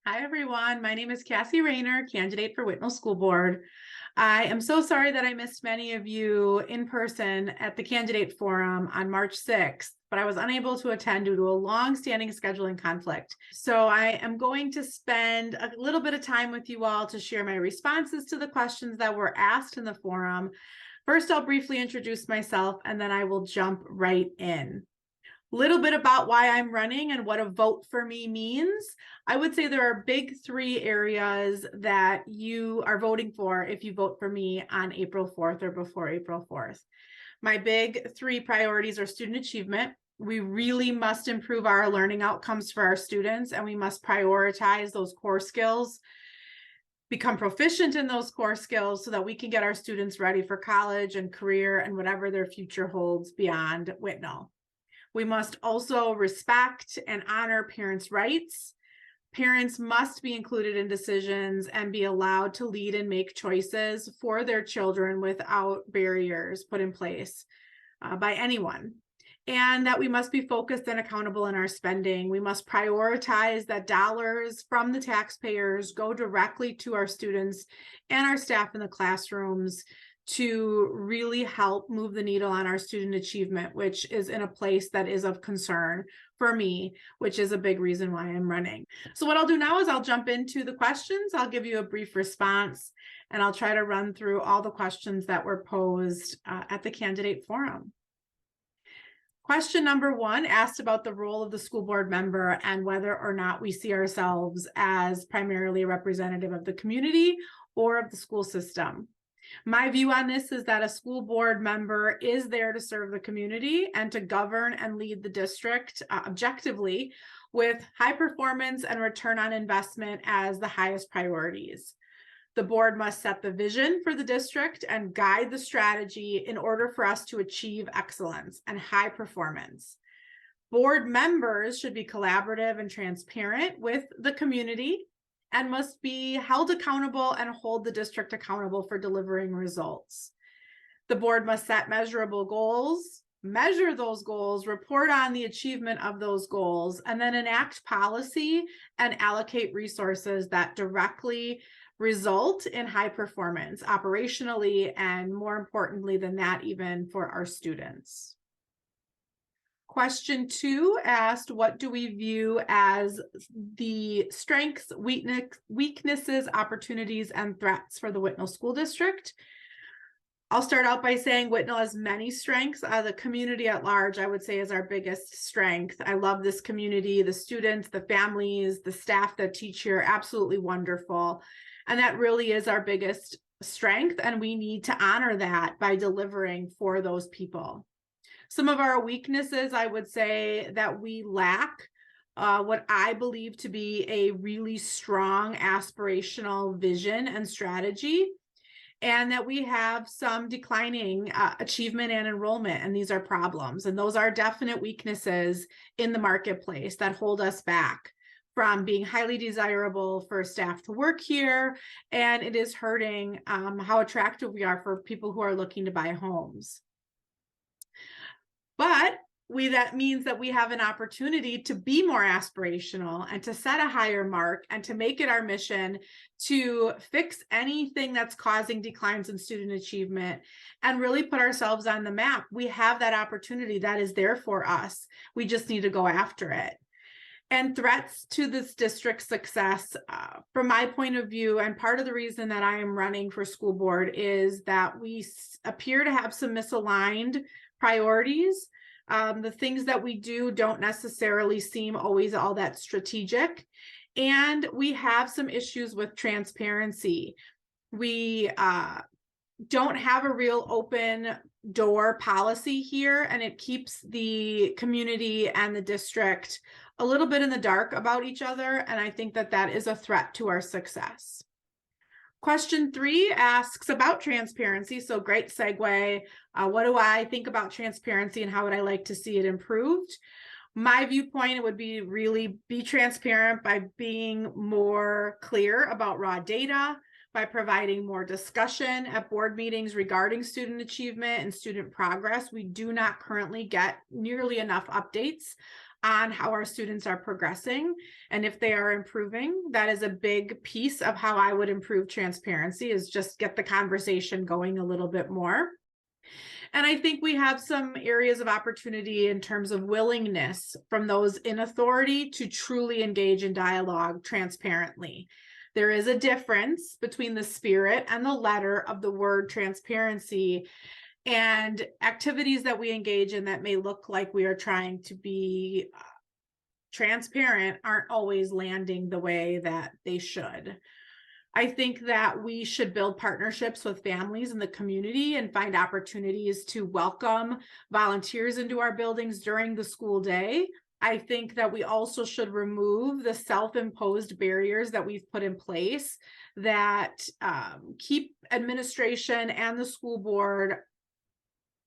Hi, everyone. My name is Cassie Rayner, candidate for Whitnall School Board. I am so sorry that I missed many of you in person at the candidate forum on March 6th, but I was unable to attend due to a long-standing scheduling conflict. So I am going to spend a little bit of time with you all to share my responses to the questions that were asked in the forum. First, I'll briefly introduce myself, and then I will jump right in. Little bit about why I'm running and what a vote for me means. I would say there are big three areas that you are voting for if you vote for me on April 4th or before April 4th. My big three priorities are student achievement. We really must improve our learning outcomes for our students, and we must prioritize those core skills, become proficient in those core skills so that we can get our students ready for college and career and whatever their future holds beyond Whitnall. We must also respect and honor parents' rights. Parents must be included in decisions and be allowed to lead and make choices for their children without barriers put in place by anyone. And that we must be focused and accountable in our spending. We must prioritize that dollars from the taxpayers go directly to our students and our staff in the classrooms to really help move the needle on our student achievement, which is in a place that is of concern for me, which is a big reason why I'm running. So what I'll do now is I'll jump into the questions. I'll give you a brief response, and I'll try to run through all the questions that were posed at the candidate forum. Question number one asked about the role of the school board member and whether or not we see ourselves as primarily a representative of the community or of the school system. My view on this is that a school board member is there to serve the community and to govern and lead the district objectively with high performance and return on investment as the highest priorities. The board must set the vision for the district and guide the strategy in order for us to achieve excellence and high performance. Board members should be collaborative and transparent with the community and must be held accountable and hold the district accountable for delivering results. The board must set measurable goals, measure those goals, report on the achievement of those goals, and then enact policy and allocate resources that directly result in high performance operationally, and more importantly than that, even for our students. Question two asked, what do we view as the strengths, weaknesses, opportunities, and threats for the Whitnall School District? I'll start out by saying Whitnall has many strengths. The community at large, I would say, is our biggest strength. I love this community, the students, the families, the staff that teach here, absolutely wonderful. And that really is our biggest strength, and we need to honor that by delivering for those people. Some of our weaknesses, I would say that we lack what I believe to be a really strong aspirational vision and strategy, and that we have some declining achievement and enrollment, and these are problems. And those are definite weaknesses in the marketplace that hold us back from being highly desirable for staff to work here, and it is hurting how attractive we are for people who are looking to buy homes. But that means that we have an opportunity to be more aspirational and to set a higher mark and to make it our mission to fix anything that's causing declines in student achievement and really put ourselves on the map. We have that opportunity that is there for us. We just need to go after it. And threats to this district's success, from my point of view, and part of the reason that I am running for school board is that we appear to have some misaligned priorities. The things that we do don't necessarily seem always all that strategic. And we have some issues with transparency. We don't have a real open door policy here, and it keeps the community and the district a little bit in the dark about each other. And I think that that is a threat to our success. Question three asks about transparency. So great segue. What do I think about transparency and how would I like to see it improved? My viewpoint would be really be transparent by being more clear about raw data, by providing more discussion at board meetings regarding student achievement and student progress. We do not currently get nearly enough updates on how our students are progressing and if they are improving. That is a big piece of how I would improve transparency, is just get the conversation going a little bit more. And I think we have some areas of opportunity in terms of willingness from those in authority to truly engage in dialogue transparently. There is a difference between the spirit and the letter of the word transparency, and activities that we engage in that may look like we are trying to be transparent aren't always landing the way that they should. I think that we should build partnerships with families in the community and find opportunities to welcome volunteers into our buildings during the school day. I think that we also should remove the self-imposed barriers that we've put in place that keep administration and the school board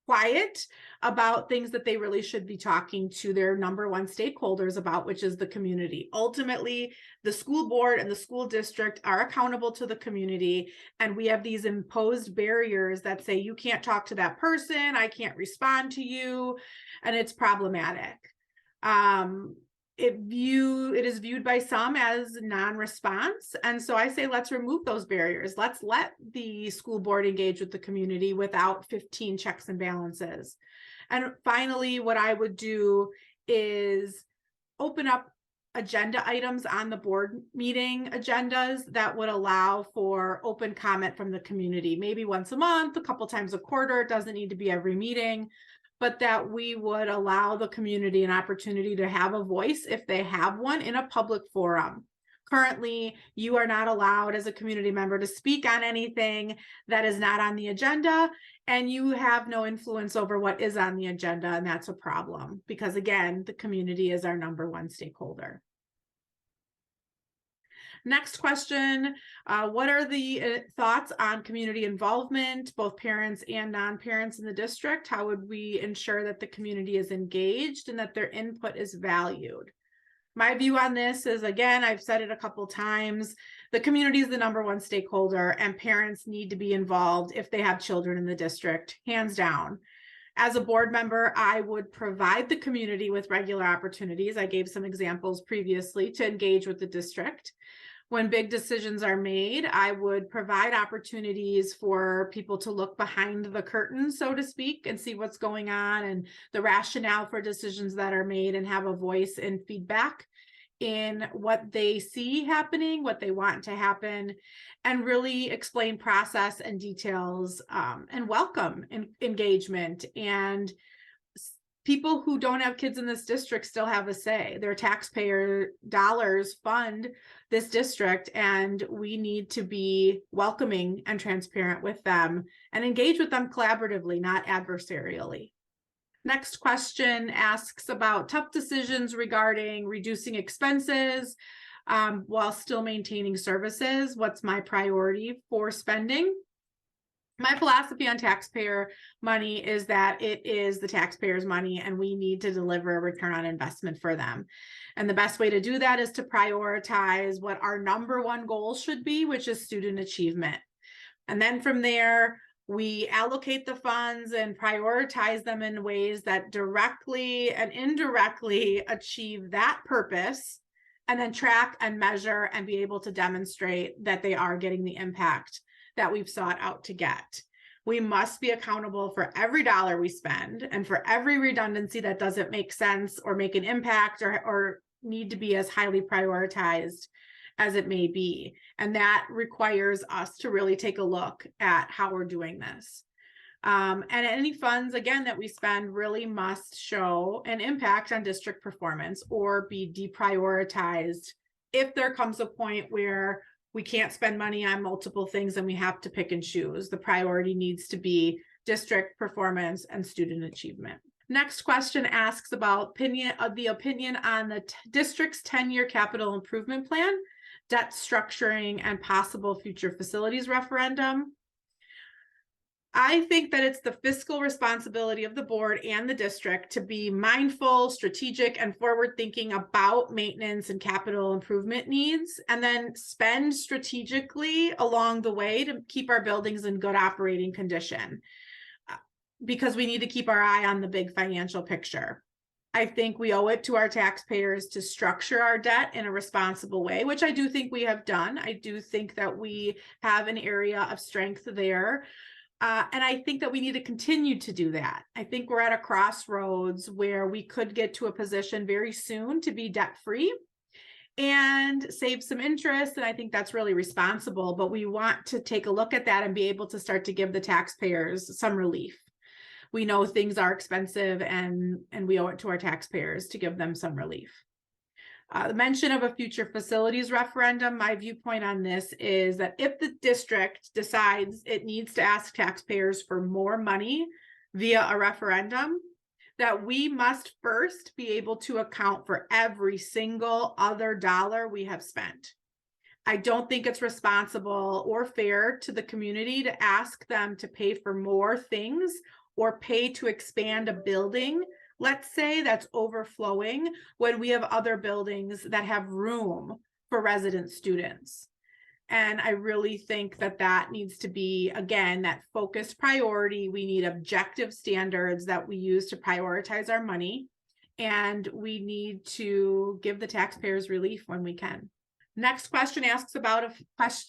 quiet about things that they really should be talking to their number one stakeholders about, which is the community. Ultimately, the school board and the school district are accountable to the community, and we have these imposed barriers that say you can't talk to that person, I can't respond to you, and it's problematic. It is viewed by some as non-response. And so I say, let's remove those barriers. Let's let the school board engage with the community without 15 checks and balances. And finally, what I would do is open up agenda items on the board meeting agendas that would allow for open comment from the community, maybe once a month, a couple times a quarter. It doesn't need to be every meeting, but that we would allow the community an opportunity to have a voice if they have one in a public forum. Currently, you are not allowed as a community member to speak on anything that is not on the agenda, and you have no influence over what is on the agenda, and that's a problem because, again, the community is our number one stakeholder. Next question, what are the thoughts on community involvement, both parents and non-parents in the district? How would we ensure that the community is engaged and that their input is valued? My view on this is, again, I've said it a couple times, the community is the number one stakeholder and parents need to be involved if they have children in the district, hands down. As a board member, I would provide the community with regular opportunities. I gave some examples previously to engage with the district. When big decisions are made, I would provide opportunities for people to look behind the curtain, so to speak, and see what's going on and the rationale for decisions that are made and have a voice and feedback in what they see happening, what they want to happen, and really explain process and details and welcome engagement. And people who don't have kids in this district still have a say. Their taxpayer dollars fund this district, and we need to be welcoming and transparent with them and engage with them collaboratively, not adversarially. Next question asks about tough decisions regarding reducing expenses while still maintaining services. What's my priority for spending? My philosophy on taxpayer money is that it is the taxpayers' money and we need to deliver a return on investment for them. And the best way to do that is to prioritize what our number one goal should be, which is student achievement. And then from there, we allocate the funds and prioritize them in ways that directly and indirectly achieve that purpose, and then track and measure and be able to demonstrate that they are getting the impact that we've sought out to get. We must be accountable for every dollar we spend and for every redundancy that doesn't make sense or make an impact or need to be as highly prioritized as it may be. And that requires us to really take a look at how we're doing this. And any funds, again, that we spend really must show an impact on district performance or be deprioritized if there comes a point where we can't spend money on multiple things and we have to pick and choose. The priority needs to be district performance and student achievement. Next question asks about the opinion on the district's 10-year capital improvement plan, debt structuring, and possible future facilities referendum. I think that it's the fiscal responsibility of the board and the district to be mindful, strategic, and forward-thinking about maintenance and capital improvement needs, and then spend strategically along the way to keep our buildings in good operating condition, because we need to keep our eye on the big financial picture. I think we owe it to our taxpayers to structure our debt in a responsible way, which I do think we have done. I do think that we have an area of strength there. And I think that we need to continue to do that. I think we're at a crossroads where we could get to a position very soon to be debt-free and save some interest. And I think that's really responsible, but we want to take a look at that and be able to start to give the taxpayers some relief. We know things are expensive and we owe it to our taxpayers to give them some relief. The mention of a future facilities referendum, my viewpoint on this is that if the district decides it needs to ask taxpayers for more money via a referendum, that we must first be able to account for every single other dollar we have spent. I don't think it's responsible or fair to the community to ask them to pay for more things or pay to expand a building, let's say, that's overflowing when we have other buildings that have room for resident students. And I really think that that needs to be, again, that focused priority. We need objective standards that we use to prioritize our money, and we need to give the taxpayers relief when we can. Next question asks about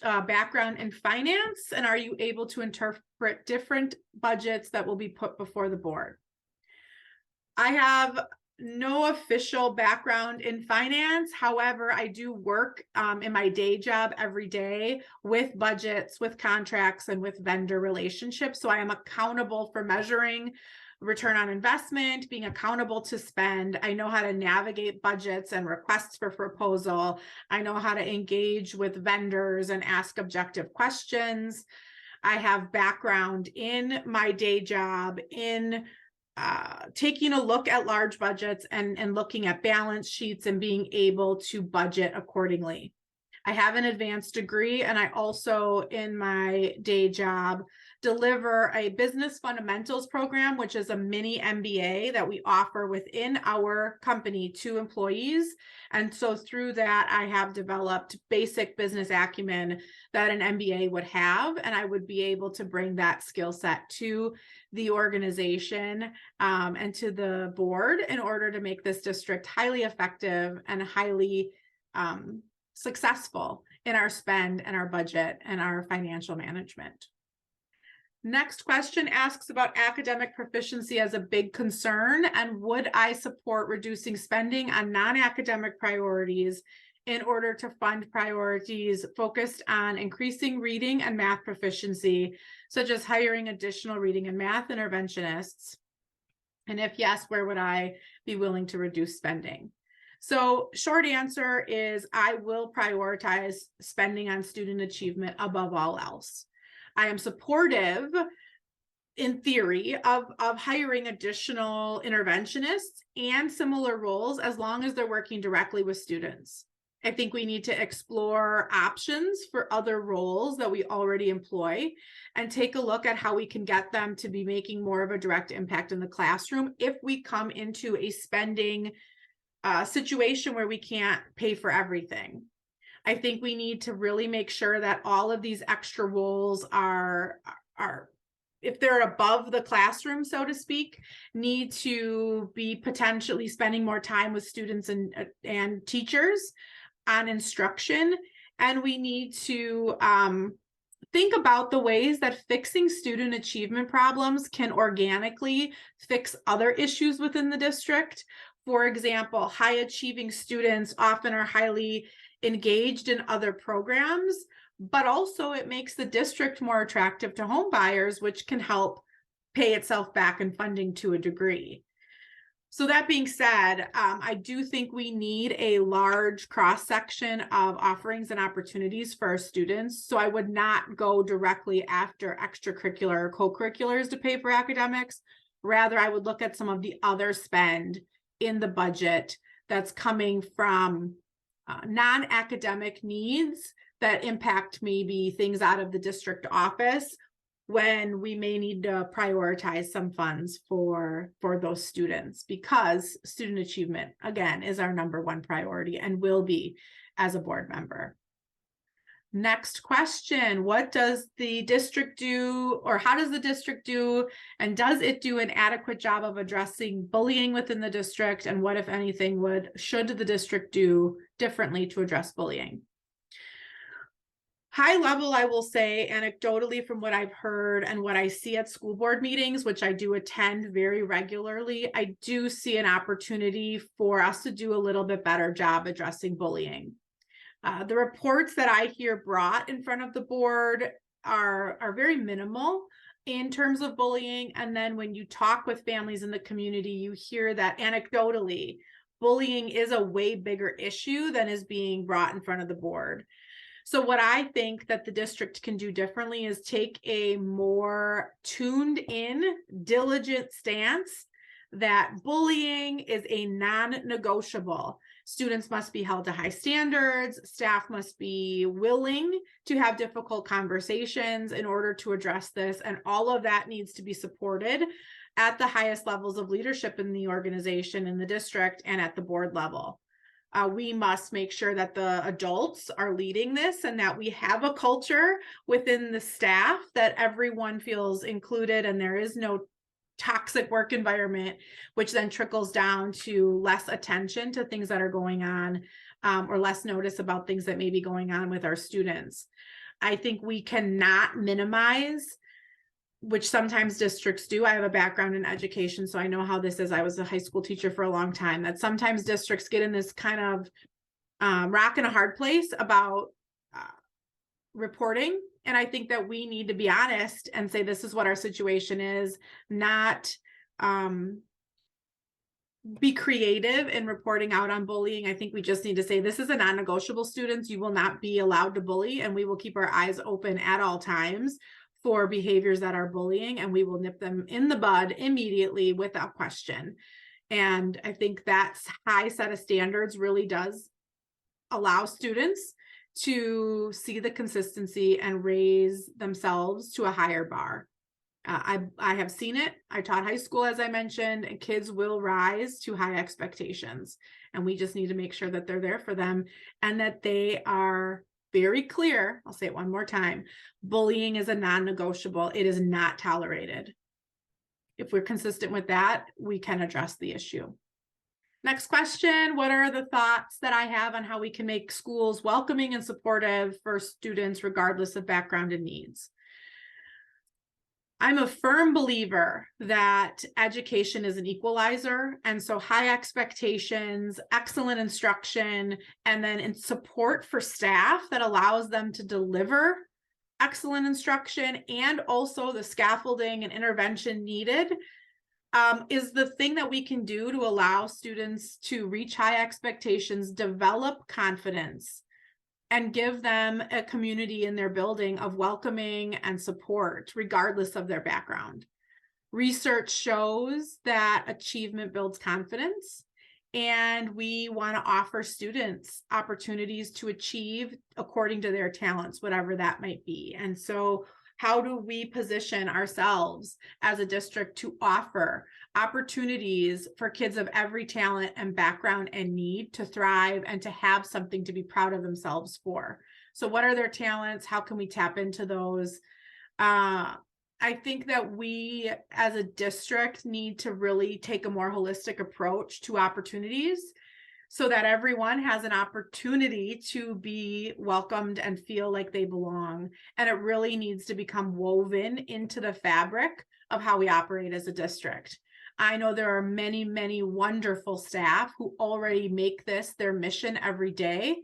a background in finance, and are you able to interpret different budgets that will be put before the board? I have no official background in finance. However, I do work in my day job every day with budgets, with contracts, and with vendor relationships. So I am accountable for measuring return on investment, being accountable to spend. I know how to navigate budgets and requests for proposal. I know how to engage with vendors and ask objective questions. I have background in my day job in taking a look at large budgets and looking at balance sheets and being able to budget accordingly. I have an advanced degree, and I also, in my day job, deliver a business fundamentals program, which is a mini MBA that we offer within our company to employees. And so through that, I have developed basic business acumen that an MBA would have, and I would be able to bring that skill set to the organization and to the board in order to make this district highly effective and highly successful in our spend and our budget and our financial management. Next question asks about academic proficiency as a big concern, and would I support reducing spending on non-academic priorities in order to fund priorities focused on increasing reading and math proficiency, such as hiring additional reading and math interventionists? And if yes, where would I be willing to reduce spending? So short answer is I will prioritize spending on student achievement above all else. I am supportive, in theory, of hiring additional interventionists and similar roles as long as they're working directly with students. I think we need to explore options for other roles that we already employ and take a look at how we can get them to be making more of a direct impact in the classroom if we come into a spending situation where we can't pay for everything. I think we need to really make sure that all of these extra roles are if they're above the classroom, so to speak, need to be potentially spending more time with students and teachers on instruction. And we need to think about the ways that fixing student achievement problems can organically fix other issues within the district. For example, high achieving students often are highly engaged in other programs, but also it makes the district more attractive to home buyers, which can help pay itself back in funding to a degree. So that being said, I do think we need a large cross-section of offerings and opportunities for our students. So I would not go directly after extracurricular or co-curriculars to pay for academics. Rather, I would look at some of the other spend in the budget that's coming from non-academic needs that impact maybe things out of the district office when we may need to prioritize some funds for those students, because student achievement, again, is our #1 priority and will be as a board member. Next question, what does the district do, or how does the district do, and does it do an adequate job of addressing bullying within the district? And what, if anything, should the district do differently to address bullying? High level, I will say anecdotally from what I've heard and what I see at school board meetings, which I do attend very regularly, I do see an opportunity for us to do a little bit better job addressing bullying. The reports that I hear brought in front of the board are very minimal in terms of bullying. And then when you talk with families in the community, you hear that anecdotally, bullying is a way bigger issue than is being brought in front of the board. So what I think that the district can do differently is take a more tuned in, diligent stance that bullying is a non-negotiable. Students must be held to high standards. Staff must be willing to have difficult conversations in order to address this. And all of that needs to be supported at the highest levels of leadership in the organization, in the district, and at the board level. We must make sure that the adults are leading this and that we have a culture within the staff that everyone feels included and there is no toxic work environment, which then trickles down to less attention to things that are going on, or less notice about things that may be going on with our students. I think we cannot minimize, which sometimes districts do. I have a background in education, so I know how this is. I was a high school teacher for a long time, that sometimes districts get in this kind of rock and a hard place about reporting. And I think that we need to be honest and say, this is what our situation is, not be creative in reporting out on bullying. I think we just need to say, this is a non-negotiable, students. You will not be allowed to bully, and we will keep our eyes open at all times for behaviors that are bullying, and we will nip them in the bud immediately without question. And I think that high set of standards really does allow students to see the consistency and raise themselves to a higher bar. I have seen it. I taught high school, as I mentioned, and kids will rise to high expectations. And we just need to make sure that they're there for them and that they are very clear. I'll say it one more time. Bullying is a non-negotiable. It is not tolerated. If we're consistent with that, we can address the issue. Next question, what are the thoughts that I have on how we can make schools welcoming and supportive for students regardless of background and needs? I'm a firm believer that education is an equalizer. And so high expectations, excellent instruction, and then in support for staff that allows them to deliver excellent instruction, and also the scaffolding and intervention needed is the thing that we can do to allow students to reach high expectations, develop confidence, and give them a community in their building of welcoming and support, regardless of their background. Research shows that achievement builds confidence, and we want to offer students opportunities to achieve according to their talents, whatever that might be. And so how do we position ourselves as a district to offer opportunities for kids of every talent and background and need to thrive and to have something to be proud of themselves for? So what are their talents? How can we tap into those? I think that we as a district need to really take a more holistic approach to opportunities so that everyone has an opportunity to be welcomed and feel like they belong. And it really needs to become woven into the fabric of how we operate as a district. I know there are many, many wonderful staff who already make this their mission every day,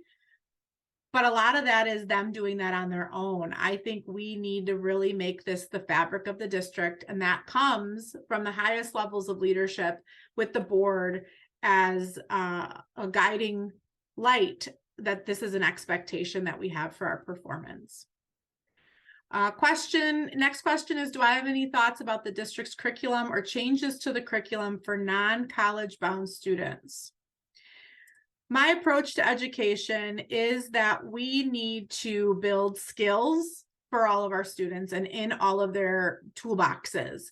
but a lot of that is them doing that on their own. I think we need to really make this the fabric of the district, and that comes from the highest levels of leadership with the board as a guiding light that this is an expectation that we have for our performance. Next question is, do I have any thoughts about the district's curriculum or changes to the curriculum for non-college bound students? My approach to education is that we need to build skills for all of our students and in all of their toolboxes,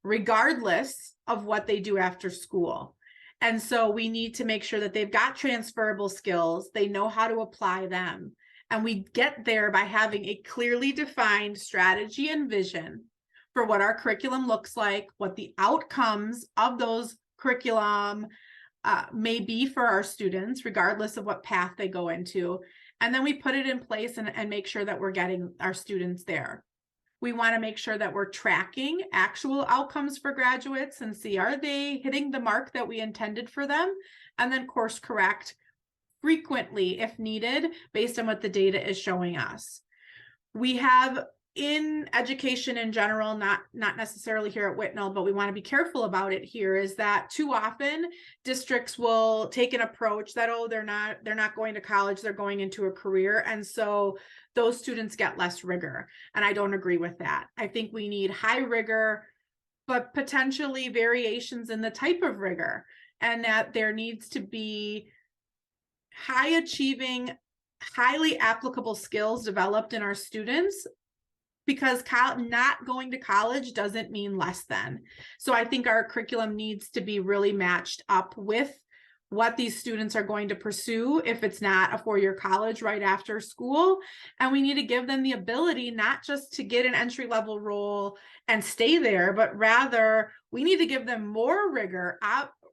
regardless of what they do after school. And so we need to make sure that they've got transferable skills, they know how to apply them, And we get there by having a clearly defined strategy and vision for what our curriculum looks like, what the outcomes of those curriculum may be for our students, regardless of what path they go into. And then we put it in place and make sure that we're getting our students there. We want to make sure that we're tracking actual outcomes for graduates and see, are they hitting the mark that we intended for them? And then course correct frequently if needed, based on what the data is showing us. We have in education in general, not necessarily here at Whitnall, but we want to be careful about it here, is that too often districts will take an approach that, oh, they're not going to college, they're going into a career. And so those students get less rigor. And I don't agree with that. I think we need high rigor, but potentially variations in the type of rigor, and that there needs to be high achieving, highly applicable skills developed in our students, because not going to college doesn't mean less than. So I think our curriculum needs to be really matched up with what these students are going to pursue if it's not a four-year college right after school. And we need to give them the ability not just to get an entry-level role and stay there, but rather we need to give them more rigor,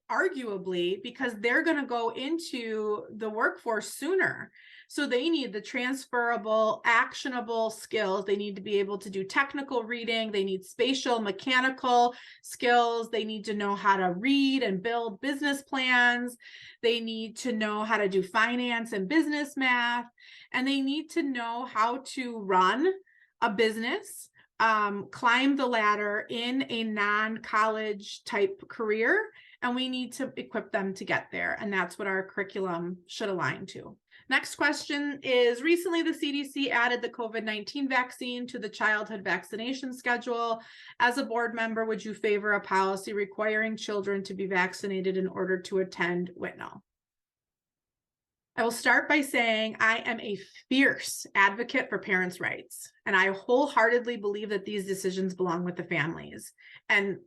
arguably, because they're going to go into the workforce sooner. So they need the transferable, actionable skills. They need to be able to do technical reading. They need spatial, mechanical skills. They need to know how to read and build business plans. They need to know how to do finance and business math. And they need to know how to run a business, climb the ladder in a non-college type career. And we need to equip them to get there. And that's what our curriculum should align to. Next question is, recently the CDC added the COVID-19 vaccine to the childhood vaccination schedule. As a board member, would you favor a policy requiring children to be vaccinated in order to attend Whitnall? I will start by saying I am a fierce advocate for parents' rights, and I wholeheartedly believe that these decisions belong with the families. And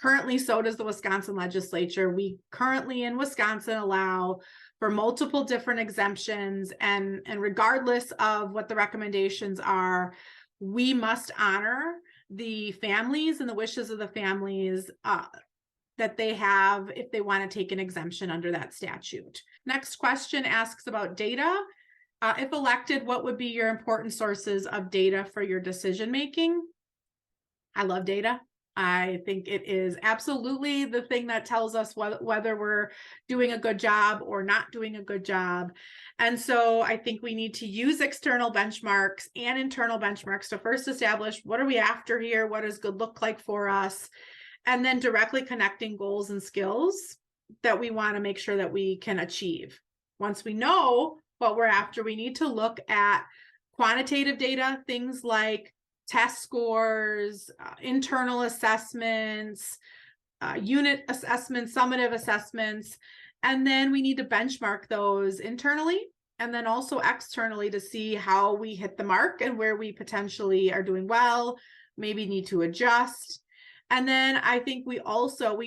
currently, so does the Wisconsin legislature. We currently in Wisconsin allow for multiple different exemptions, and regardless of what the recommendations are, we must honor the families and the wishes of the families that they have if they want to take an exemption under that statute. Next question asks about data. If elected, what would be your important sources of data for your decision making? I love data. I think it is absolutely the thing that tells us whether we're doing a good job or not doing a good job. And so I think we need to use external benchmarks and internal benchmarks to first establish, what are we after here? What does good look like for us? And then directly connecting goals and skills that we want to make sure that we can achieve. Once we know what we're after, we need to look at quantitative data, things like test scores, internal assessments, unit assessments, summative assessments, and then we need to benchmark those internally and then also externally to see how we hit the mark and where we potentially are doing well, maybe need to adjust. And then I think we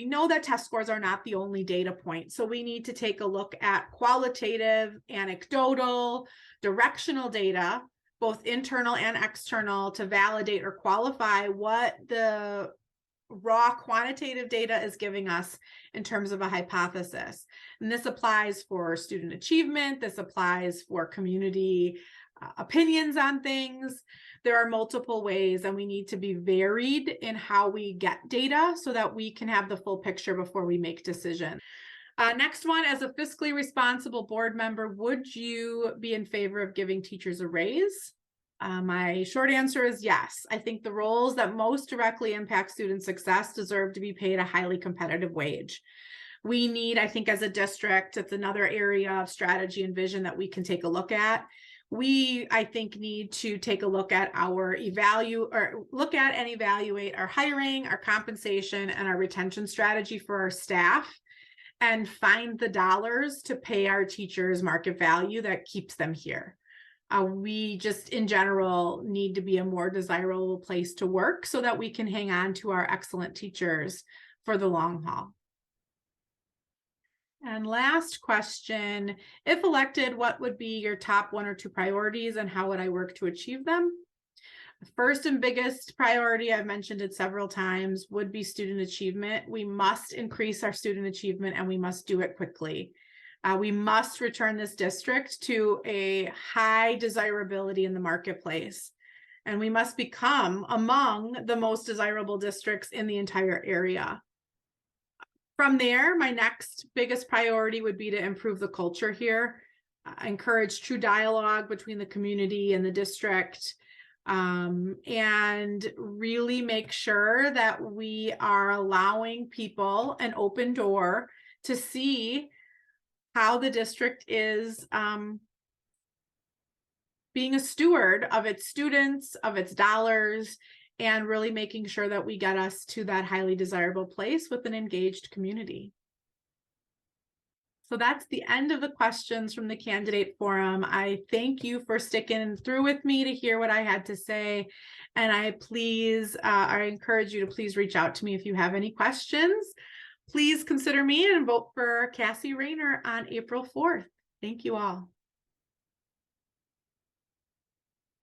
know that test scores are not the only data point. So we need to take a look at qualitative, anecdotal, directional data, both internal and external, to validate or qualify what the raw quantitative data is giving us in terms of a hypothesis. And this applies for student achievement. This applies for community opinions on things. There are multiple ways, and we need to be varied in how we get data so that we can have the full picture before we make decisions. Next one, as a fiscally responsible board member, would you be in favor of giving teachers a raise? My short answer is yes. I think the roles that most directly impact student success deserve to be paid a highly competitive wage. We need, I think as a district, it's another area of strategy and vision that we can take a look at. We, I think, need to take a look at look at and evaluate our hiring, our compensation, and our retention strategy for our staff, and find the dollars to pay our teachers market value that keeps them here. We just, in general, need to be a more desirable place to work so that we can hang on to our excellent teachers for the long haul. And last question, if elected, what would be your top 1 or 2 priorities and how would I work to achieve them? The first and biggest priority, I've mentioned it several times, would be student achievement. We must increase our student achievement and we must do it quickly. We must return this district to a high desirability in the marketplace. And we must become among the most desirable districts in the entire area. From there, my next biggest priority would be to improve the culture here, encourage true dialogue between the community and the district, and really make sure that we are allowing people an open door to see how the district is being a steward of its students, of its dollars, and really making sure that we get us to that highly desirable place with an engaged community. So that's the end of the questions from the candidate forum. I thank you for sticking through with me to hear what I had to say. And I encourage you to please reach out to me if you have any questions. Please consider me and vote for Cassie Rayner on April 4th. Thank you all.